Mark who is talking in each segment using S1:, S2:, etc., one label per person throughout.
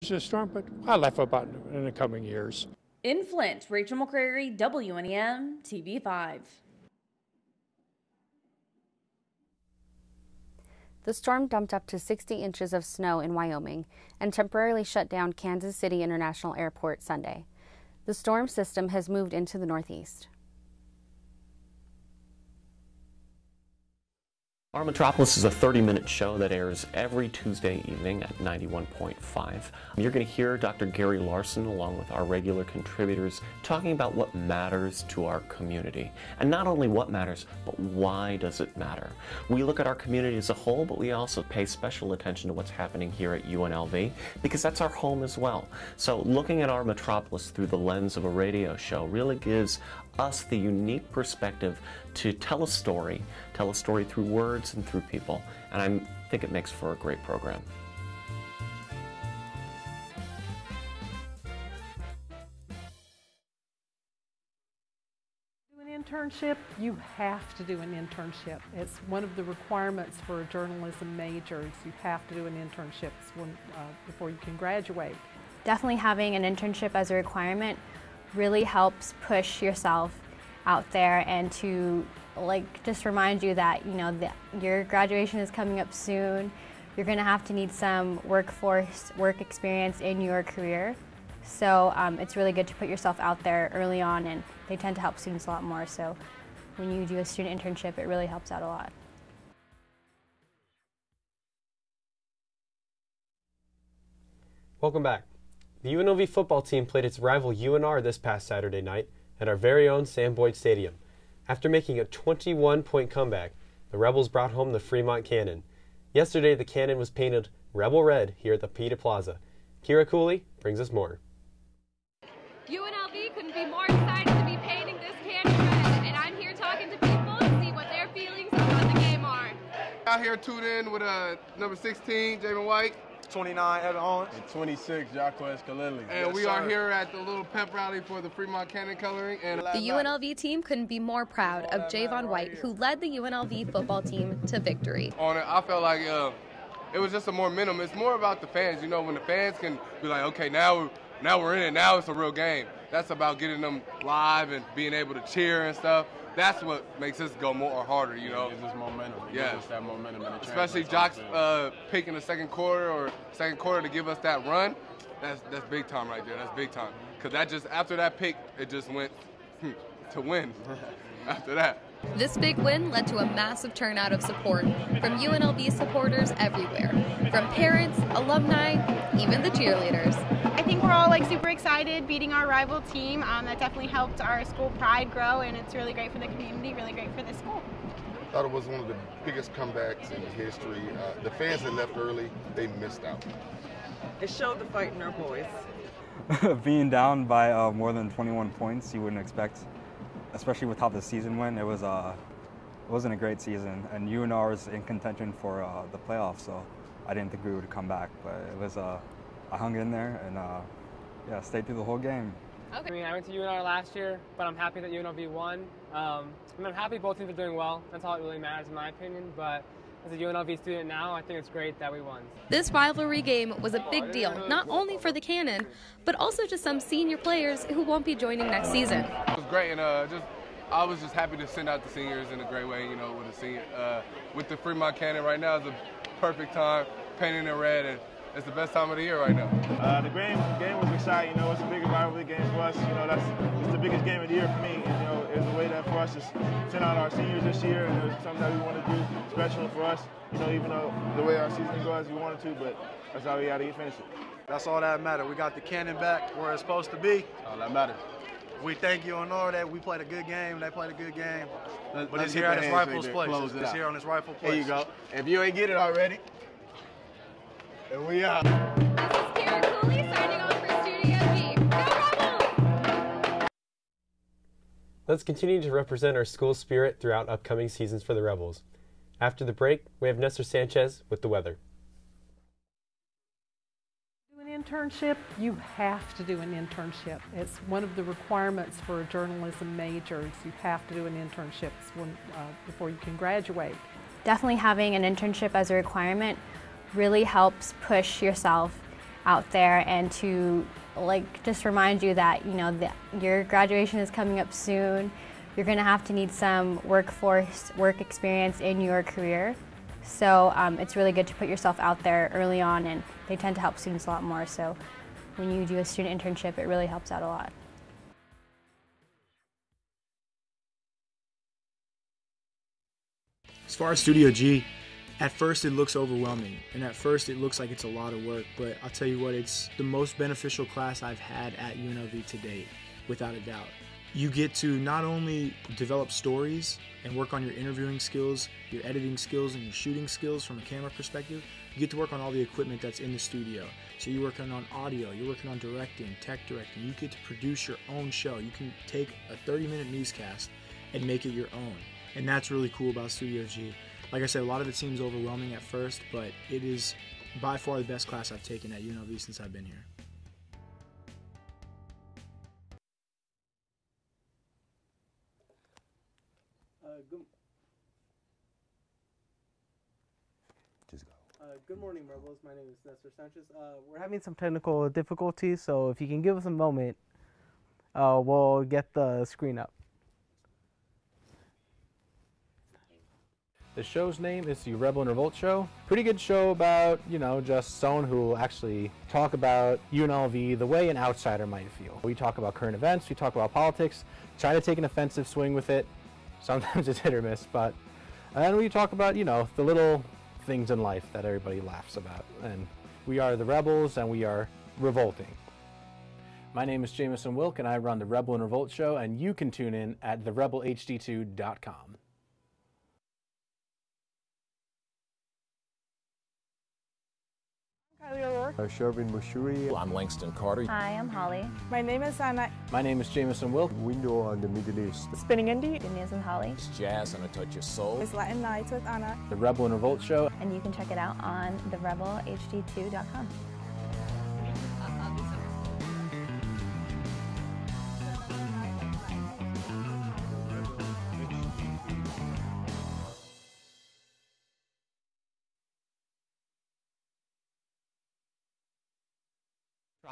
S1: It's a storm, but I'll laugh about it in the coming years.
S2: In Flint, Rachel McCrary, UNLV-TV 5.
S3: The storm dumped up to 60 inches of snow in Wyoming and temporarily shut down Kansas City International Airport Sunday. The storm system has moved into the northeast.
S4: Our Metropolis is a 30-minute show that airs every Tuesday evening at 91.5. You're going to hear Dr. Gary Larson along with our regular contributors talking about what matters to our community. And not only what matters, but why does it matter? We look at our community as a whole, but we also pay special attention to what's happening here at UNLV because that's our home as well. So looking at our Metropolis through the lens of a radio show really gives us the unique perspective to tell a story through words and through people, and I think it makes for a great program.
S5: Do an internship, you have to do an internship. It's one of the requirements for a journalism major. You have to do an internship before you can graduate.
S6: Definitely having an internship as a requirement really helps push yourself out there and to just remind you that that your graduation is coming up soon. You're going to have to need some work experience in your career. So it's really good to put yourself out there early on, and they tend to help students a lot more. So when you do a student internship, it really helps out a lot.
S7: Welcome back. The UNLV football team played its rival UNR this past Saturday night at our very own Sam Boyd Stadium. After making a 21-point comeback, the Rebels brought home the Fremont Cannon. Yesterday, the cannon was painted Rebel Red here at the PETA Plaza. Kira Cooley brings us more.
S8: UNLV couldn't be more excited to be painting this cannon red, and I'm here talking to people to see what their feelings about the game are.
S9: Out here tuned in with number 16, Javen White.
S10: 29, Evan Owens. And 26, Jacques Kalili.
S9: And we are here at the little pep rally for the Fremont Cannon coloring. And
S8: the UNLV team couldn't be more proud of Javon White, who led the UNLV football team to victory.
S9: On it, I felt like it was just a momentum. It's more about the fans. When the fans can be like, okay, now we're in it. Now it's a real game. That's about getting them live and being able to cheer and stuff. That's what makes us go more or harder,
S10: It's just momentum.
S9: Yeah.
S10: It's that momentum.
S9: Especially Jock's picking the second quarter to give us that run. That's big time right there. That's big time. Because after that pick, it just went to win after that.
S8: This big win led to a massive turnout of support from UNLV supporters everywhere, from parents, alumni, even the cheerleaders.
S11: I think we're all super excited beating our rival team. That definitely helped our school pride grow, and it's really great for the community, really great for the school.
S12: I thought it was one of the biggest comebacks in history. The fans that left early, they missed out.
S13: It showed the fight in our boys.
S14: Being down by more than 21 points, you wouldn't expect, especially with how the season went. It wasn't a great season, and UNR was in contention for the playoffs, so I didn't think we would come back, but it was I hung in there and stayed through the whole game.
S15: Okay. I went to UNR last year, but I'm happy that UNLV won. I'm happy both teams are doing well. That's all that really matters in my opinion, but as a UNLV student now, I think it's great that we won.
S8: This rivalry game was a big deal, not only for the Cannon, but also to some senior players who won't be joining next season.
S9: It was great, and I was just happy to send out the seniors in a great way, with the Fremont Cannon right now is a perfect time, painting it red, and it's the best time of the year right now.
S10: The game was exciting. It's a big rivalry game for us. It's the biggest game of the year for me. And, it was a way that for us to send out our seniors this year, and it was something that we want to do special for us. Even though the way our season didn't go as we wanted to, but that's how we got to finish it.
S16: That's all that matters. We got the cannon back where it's supposed to be.
S10: All that matters.
S16: We thank you and all that. We played a good game. They played a good game. But it's here on its rightful place. It's here on its rightful place.
S10: There you go. If you ain't get it already, and we out.
S8: This is Kira Cooley signing off for Studio G. Go Rebels!
S7: Let's continue to represent our school spirit throughout upcoming seasons for the Rebels. After the break, we have Nestor Sanchez with the weather.
S5: Do an internship, you have to do an internship. It's one of the requirements for a journalism major. You have to do an internship before you can graduate.
S6: Definitely having an internship as a requirement really helps push yourself out there and to just remind you that your graduation is coming up soon. You're going to have to need some work experience in your career. So it's really good to put yourself out there early on, and they tend to help students a lot more. So when you do a student internship, it really helps out a lot.
S17: As far as Studio G, at first it looks overwhelming, and at first it looks like it's a lot of work, but I'll tell you what, it's the most beneficial class I've had at UNLV to date, without a doubt. You get to not only develop stories and work on your interviewing skills, your editing skills, and your shooting skills from a camera perspective, you get to work on all the equipment that's in the studio. So you're working on audio, you're working on directing, tech directing, you get to produce your own show. You can take a 30-minute newscast and make it your own. And that's really cool about Studio G. Like I said, a lot of it seems overwhelming at first, but it is by far the best class I've taken at UNLV since I've been here.
S18: Good morning, Rebels. My name is Nestor Sanchez. We're having some technical difficulties, so if you can give us a moment, we'll get the screen up.
S19: The show's name is the Rebel and Revolt Show. Pretty good show about, just someone who will actually talk about UNLV the way an outsider might feel. We talk about current events, we talk about politics, try to take an offensive swing with it. Sometimes it's hit or miss, and then we talk about, the little things in life that everybody laughs about. And we are the Rebels, and we are revolting. My name is Jameson Wilk, and I run the Rebel and Revolt Show, and you can tune in at therebelhd2.com.
S20: Shervin Mushuri.
S21: I'm Langston Carter.
S22: Hi, I'm Holly.
S23: My name is Anna.
S19: My name is Jameson Wilk.
S20: Window on the Middle East.
S23: Spinning Indie.
S22: Good News with Holly.
S21: It's Jazz and a Touch of Soul.
S23: It's Latin Nights with Anna.
S19: The Rebel and Revolt Show.
S22: And you can check it out on therebelhd2.com.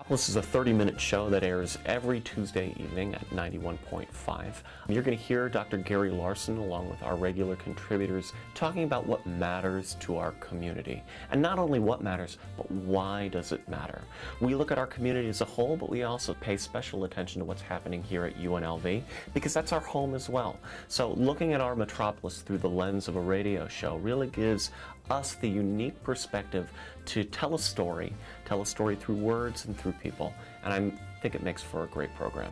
S4: This is a 30-minute show that airs every Tuesday evening at 91.5. You're going to hear Dr. Gary Larson along with our regular contributors talking about what matters to our community. And not only what matters, but why does it matter? We look at our community as a whole, but we also pay special attention to what's happening here at UNLV because that's our home as well. So looking at our metropolis through the lens of a radio show really gives us the unique perspective to tell a story through words and through people, and I think it makes for a great program.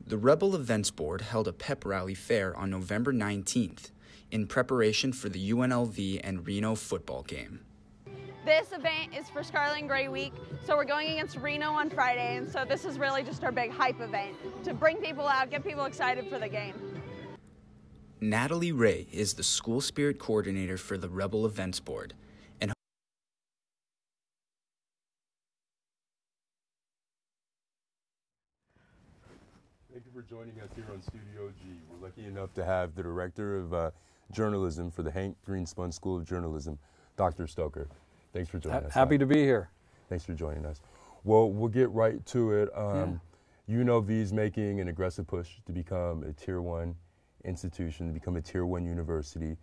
S24: The Rebel Events Board held a pep rally fair on November 19th in preparation for the UNLV and Reno football game.
S25: This event is for Scarlet and Gray Week, so we're going against Reno on Friday, and so this is really just our big hype event to bring people out, get people excited for the game.
S24: Natalie Ray is the school spirit coordinator for the Rebel Events Board, and
S26: thank you for joining us here on Studio G. We're lucky enough to have the Director of Journalism for the Hank Greenspun School of Journalism, Dr. Stoker. Thanks for joining us.
S27: Happy to be here.
S26: Thanks for joining us. Well, we'll get right to it. UNLV is making an aggressive push to become a Tier 1 institution, to become a Tier 1 university.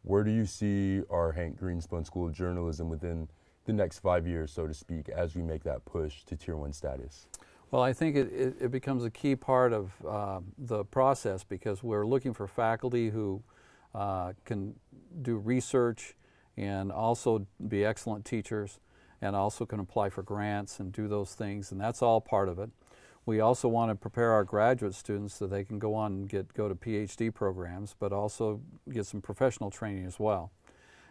S26: Where do you see our Hank Greenspun School of Journalism within the next 5 years, so to speak, as we make that push to Tier 1 status?
S27: Well, I think it becomes a key part of the process because we're looking for faculty who can do research and also be excellent teachers and also can apply for grants and do those things, and that's all part of it. We also want to prepare our graduate students so they can go on and go to PhD programs, but also get some professional training as well.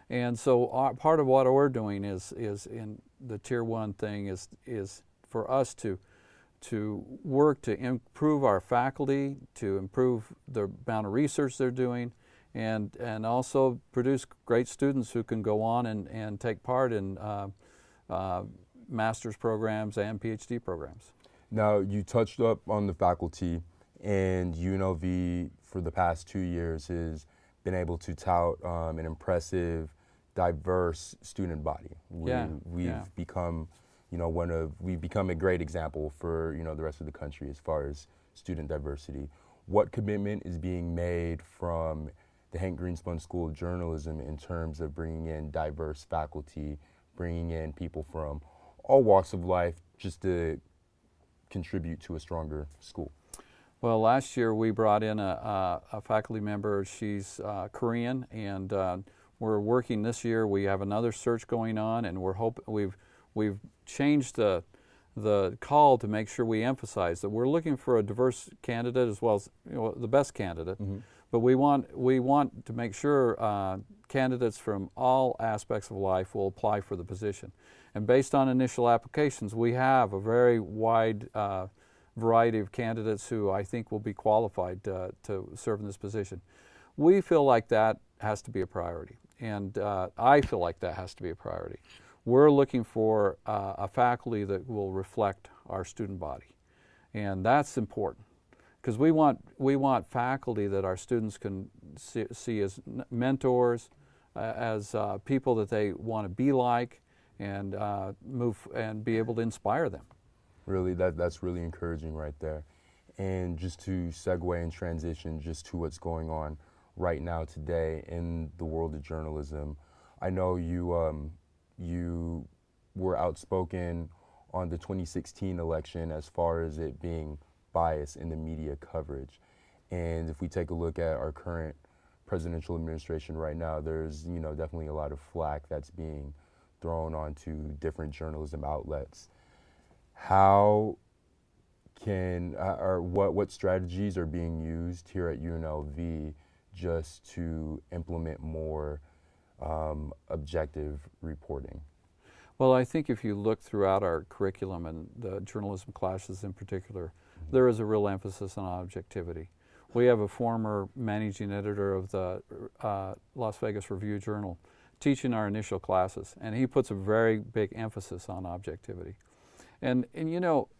S27: And so part of what we're doing is in the Tier 1 thing is for us to work to improve our faculty, to improve the amount of research they're doing, and also produce great students who can go on and take part in master's programs and PhD programs.
S26: Now, you touched up on the faculty, and UNLV for the past 2 years has been able to tout an impressive, diverse student body. We've become, we've become a great example for, the rest of the country as far as student diversity. What commitment is being made from the Hank Greenspun School of Journalism in terms of bringing in diverse faculty, bringing in people from all walks of life just to contribute to a stronger school?
S27: Well, last year we brought in a faculty member. She's Korean, and we're working this year. We have another search going on, and we've changed the call to make sure we emphasize that we're looking for a diverse candidate as well as the best candidate. Mm-hmm. But we want to make sure candidates from all aspects of life will apply for the position. And based on initial applications, we have a very wide variety of candidates who I think will be qualified to serve in this position. We feel like that has to be a priority, and I feel like that has to be a priority. We're looking for a faculty that will reflect our student body, and that's important because we want faculty that our students can see as mentors, as people that they want to be like, and move and be able to inspire them.
S26: Really, that's really encouraging right there. And just to segue and transition just to what's going on right now today in the world of journalism, I know you were outspoken on the 2016 election as far as it being biased in the media coverage. And if we take a look at our current presidential administration right now, there's definitely a lot of flack that's being thrown onto different journalism outlets. How can, or what strategies are being used here at UNLV just to implement more objective reporting?
S27: Well, I think if you look throughout our curriculum and the journalism classes in particular, there is a real emphasis on objectivity. We have a former managing editor of the Las Vegas Review-Journal teaching our initial classes, and he puts a very big emphasis on objectivity. And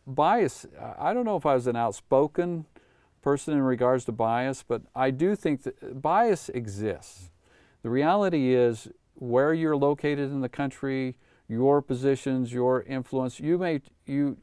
S27: bias, I don't know if I was an outspoken person in regards to bias, but I do think that bias exists. The reality is where you're located in the country, your positions, your influence, you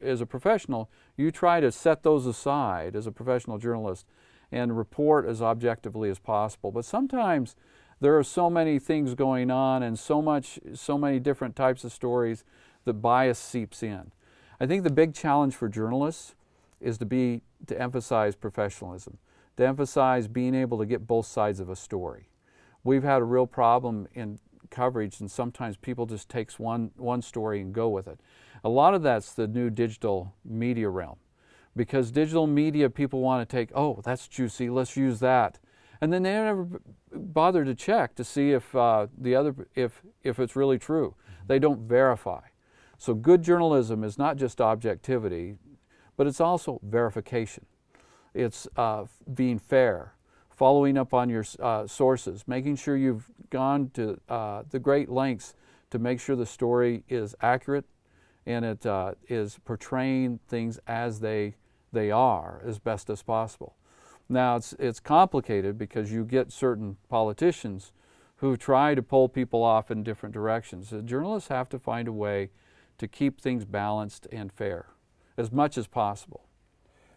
S27: as a professional, you try to set those aside as a professional journalist and report as objectively as possible. But sometimes there are so many things going on and so many different types of stories that bias seeps in. I think the big challenge for journalists is to emphasize professionalism, to emphasize being able to get both sides of a story. We've had a real problem in coverage, and sometimes people just takes one story and go with it. A lot of that's the new digital media realm, because digital media people want to take, oh, that's juicy, let's use that. And then they never bother to check to see if it's really true. They don't verify. So good journalism is not just objectivity, but it's also verification. It's being fair, following up on your sources, making sure you've gone to the great lengths to make sure the story is accurate and it is portraying things as they are as best as possible. Now it's complicated because you get certain politicians who try to pull people off in different directions. The journalists have to find a way to keep things balanced and fair as much as possible.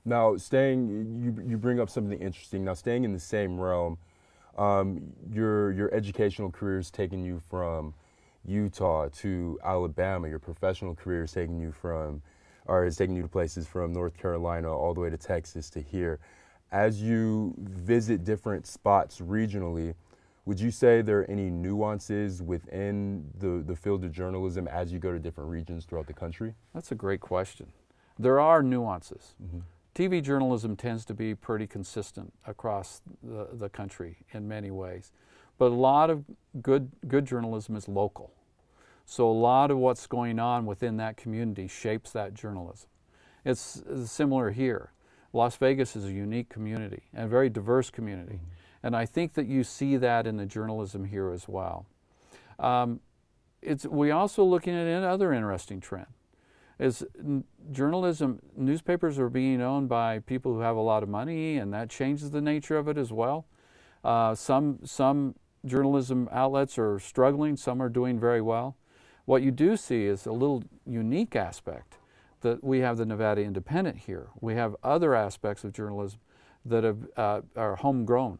S26: Now, you bring up something interesting. Now, staying in the same realm, your educational career has taken you from Utah to Alabama. Your professional career has taken you to places from North Carolina all the way to Texas to here. As you visit different spots regionally, would you say there are any nuances within the field of journalism as you go to different regions throughout the country?
S27: That's a great question. There are nuances. Mm-hmm. TV journalism tends to be pretty consistent across the country in many ways. But a lot of good journalism is local. So a lot of what's going on within that community shapes that journalism. It's similar here. Las Vegas is a unique community and a very diverse community. Mm-hmm. And I think that you see that in the journalism here as well. we also looking at another interesting trend. Is journalism, newspapers are being owned by people who have a lot of money, and that changes the nature of it as well. Some journalism outlets are struggling, some are doing very well. What you do see is a little unique aspect that we have the Nevada Independent here. We have other aspects of journalism that are homegrown.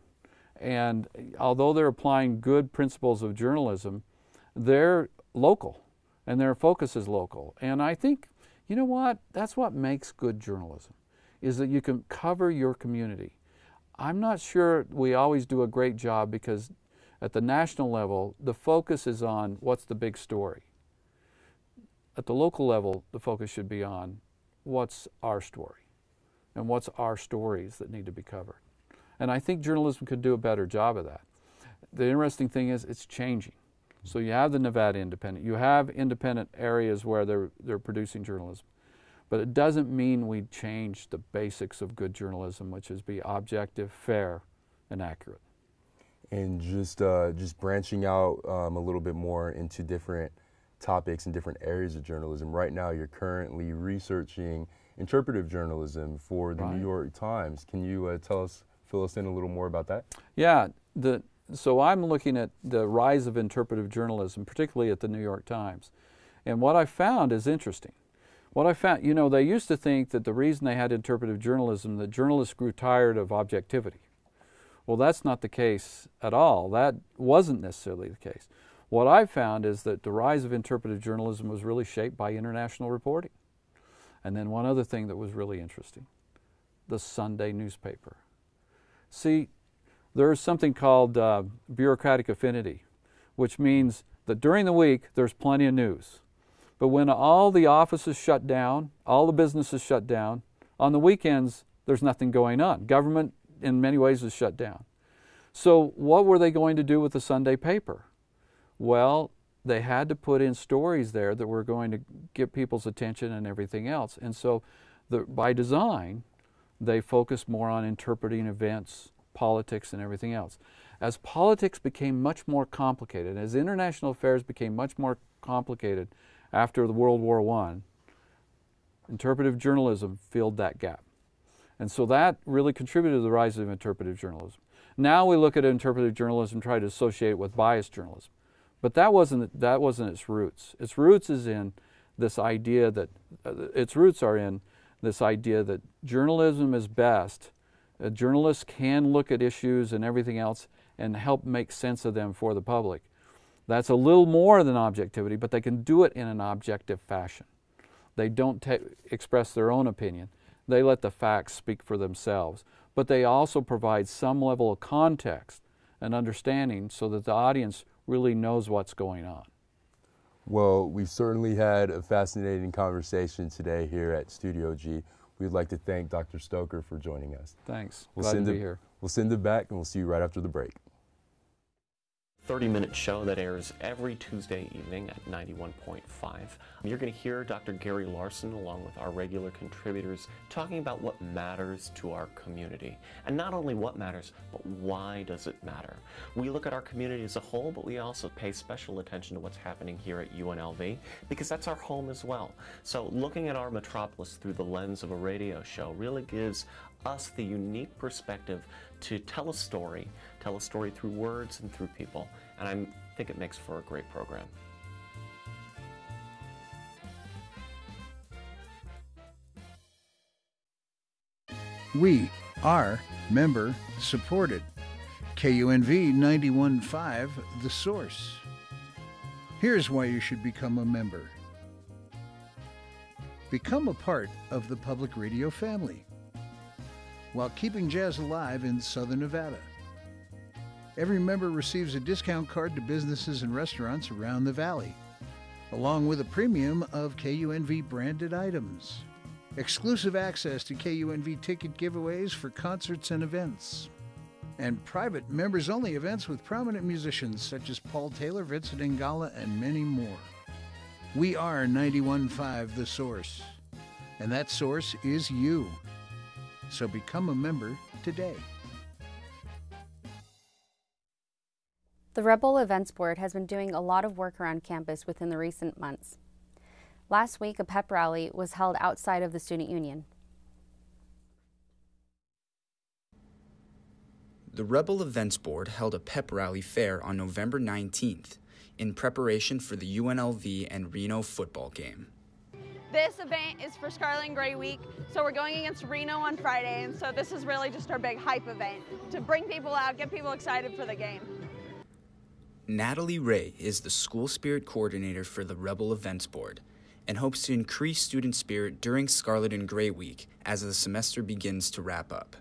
S27: And although they're applying good principles of journalism, they're local, and their focus is local. And I think, you know what, that's what makes good journalism, is that you can cover your community. I'm not sure we always do a great job, because at the national level, the focus is on what's the big story. At the local level, the focus should be on what's our story and what's our stories that need to be covered. And I think journalism could do a better job of that. The interesting thing is it's changing. So you have the Nevada Independent, you have independent areas where they're producing journalism, but it doesn't mean we change the basics of good journalism, which is be objective, fair, and accurate.
S26: And just branching out a little bit more into different topics and different areas of journalism. Right now, you're currently researching interpretive journalism for the New York Times. Can you fill us in a little more about that?
S27: Yeah, so I'm looking at the rise of interpretive journalism, particularly at the New York Times. And what I found is interesting. What I found, you know, they used to think that the reason they had interpretive journalism, that journalists grew tired of objectivity. Well, that's not the case at all. That wasn't necessarily the case. What I found is that the rise of interpretive journalism was really shaped by international reporting. And then one other thing that was really interesting, the Sunday newspaper. See, there's something called bureaucratic affinity, which means that during the week there's plenty of news. But when all the offices shut down, all the businesses shut down, on the weekends there's nothing going on. Government in many ways is shut down. So what were they going to do with the Sunday paper? Well, they had to put in stories there that were going to get people's attention and everything else. And so by design, they focused more on interpreting events, politics, and everything else. As politics became much more complicated, as international affairs became much more complicated after the World War I, interpretive journalism filled that gap. And so that really contributed to the rise of interpretive journalism. Now we look at interpretive journalism and try to associate it with biased journalism. But that wasn't its roots. Its roots is in this idea that that journalism is best. Journalists can look at issues and everything else and help make sense of them for the public. That's a little more than objectivity, but they can do it in an objective fashion. They don't express their own opinion. They let the facts speak for themselves. But they also provide some level of context and understanding so that the audience really knows what's going on.
S26: Well, we've certainly had a fascinating conversation today here at Studio G. We'd like to thank Dr. Stoker for joining us.
S27: Thanks. Glad to be here.
S26: We'll send it back, and we'll see you right after the break.
S4: 30-minute show that airs every Tuesday evening at 91.5. You're going to hear Dr. Gary Larson along with our regular contributors talking about what matters to our community. And not only what matters, but why does it matter? We look at our community as a whole, but we also pay special attention to what's happening here at UNLV because that's our home as well. So looking at our metropolis through the lens of a radio show really gives us the unique perspective to tell a story through words and through people, and I think it makes for a great program.
S1: We are member supported. KUNV 91.5, The Source. Here's why you should become a member. Become a part of the public radio family while keeping jazz alive in Southern Nevada. Every member receives a discount card to businesses and restaurants around the valley, along with a premium of KUNV branded items, exclusive access to KUNV ticket giveaways for concerts and events, and private members-only events with prominent musicians such as Paul Taylor, Vincent Ingala, and many more. We are 91.5 The Source, and that source is you. So become a member today.
S2: The Rebel Events Board has been doing a lot of work around campus within the recent months. Last week, a pep rally was held outside of the Student Union.
S24: The Rebel Events Board held a pep rally fair on November 19th in preparation for the UNLV and Reno football game.
S25: This event is for Scarlet and Gray Week, so we're going against Reno on Friday, and so this is really just our big hype event to bring people out, get people excited for the game.
S24: Natalie Ray is the school spirit coordinator for the Rebel Events Board and hopes to increase student spirit during Scarlet and Gray Week as the semester begins to wrap up.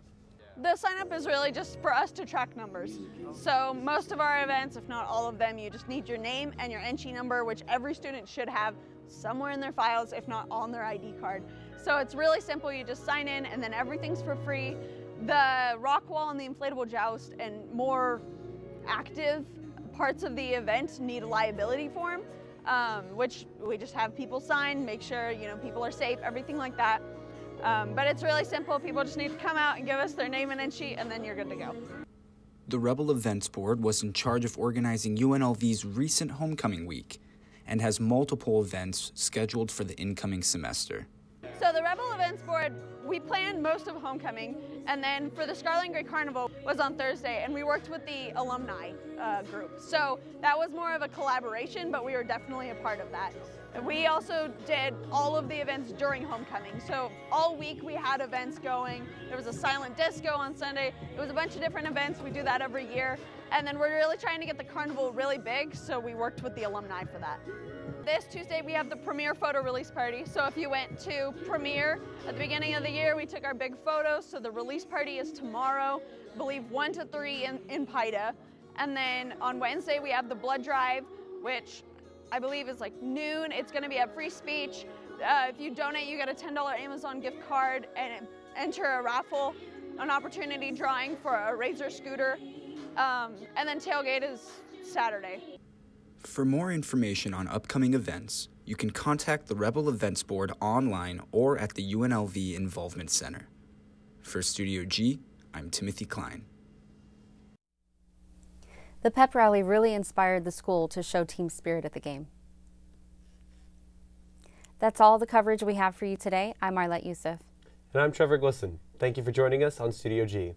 S25: The sign up is really just for us to track numbers. So most of our events, if not all of them, you just need your name and your entry number, which every student should have somewhere in their files, if not on their ID card. So it's really simple. You just sign in and then everything's for free. The rock wall and the inflatable joust and more active parts of the event need a liability form, which we just have people sign, make sure people are safe, everything like that. But it's really simple. People just need to come out and give us their name and entry, and then you're good to go.
S24: The Rebel Events Board was in charge of organizing UNLV's recent homecoming week and has multiple events scheduled for the incoming semester.
S25: So the Rebel Events Board, we planned most of homecoming, and then for the Scarlet and Gray Carnival was on Thursday, and we worked with the alumni group. So that was more of a collaboration, but we were definitely a part of that. We also did all of the events during homecoming. So all week we had events going. There was a silent disco on Sunday. It was a bunch of different events. We do that every year. And then we're really trying to get the carnival really big, so we worked with the alumni for that. This Tuesday we have the premiere photo release party. So if you went to premiere at the beginning of the year, we took our big photos. So the release party is tomorrow, I believe 1 to 3 in PIDA. And then on Wednesday we have the blood drive, which I believe is like noon. It's going to be at free speech. If you donate, you get a $10 Amazon gift card and enter a raffle, an opportunity drawing for a Razor scooter. And then tailgate is Saturday.
S24: For more information on upcoming events, you can contact the Rebel Events Board online or at the UNLV Involvement Center. For Studio G, I'm Timothy Klein.
S2: The pep rally really inspired the school to show team spirit at the game. That's all the coverage we have for you today. I'm Marlette Youssef.
S7: And I'm Trevor Glisson. Thank you for joining us on Studio G.